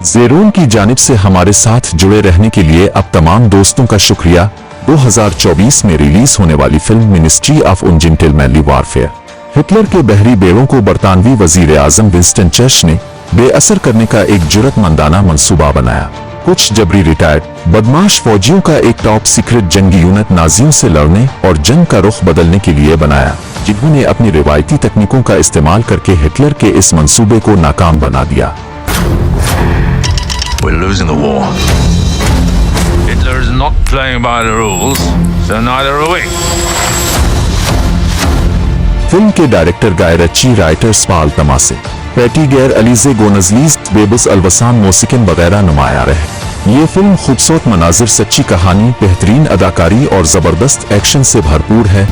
ज़ेरोन की जानिब से हमारे साथ जुड़े रहने के लिए अब तमाम दोस्तों का शुक्रिया। 2024 में रिलीज होने वाली film ministry of ungentlemanly warfare Hitler के बहरी बेड़ों को बरतानवी वजीर आजम विंस्टन चर्चिल ने बेअसर करने का एक जुर्रतमंदाना मंसूबा बनाया। कुछ जबरी रिटायर्ड बदमाश फौजियों का एक टॉप सीक्रेट जंगी यूनिट नाजियों से लड़ने और जंग का रुख बदलने के लिए बनाया, जिन्होंने अपनी रिवायती तकनीकों का इस्तेमाल करके हिटलर के इस मंसूबे को नाकाम बना दिया। We're losing the war. Hitler is not playing by the rules, so neither are we. Film के डायरेक्टर गाय रच्ची, राइटर्स पाल तमासे, पैटी गेर, अलीजे गोनजलीज, बेबस अलवसान, मोसिकिन वगैरह नुमाया रहे। ये फिल्म खूबसूरत मनाजिर, सच्ची कहानी, बेहतरीन अदाकारी और जबरदस्त एक्शन से भरपूर है।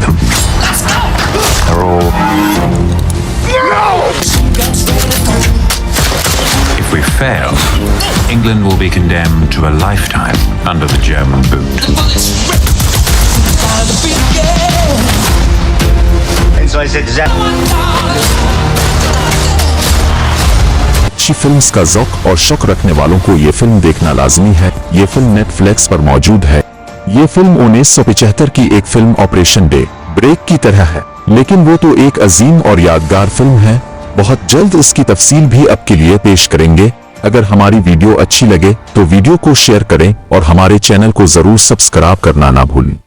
If we fail, England will be condemned to a lifetime under the German boot. And so I said, अच्छी फिल्म्स का ज़ौक़ और शौक़ रखने वालों को ये फिल्म देखना लाजमी है। ये फिल्म नेटफ्लिक्स पर मौजूद है। ये फिल्म 1975 की एक फिल्म ऑपरेशन डे ब्रेक की तरह है, लेकिन वो तो एक अजीम और यादगार फिल्म है। बहुत जल्द इसकी तफसील भी आपके लिए पेश करेंगे। अगर हमारी वीडियो अच्छी लगे तो वीडियो को शेयर करें और हमारे चैनल को जरूर सब्सक्राइब करना ना भूलें।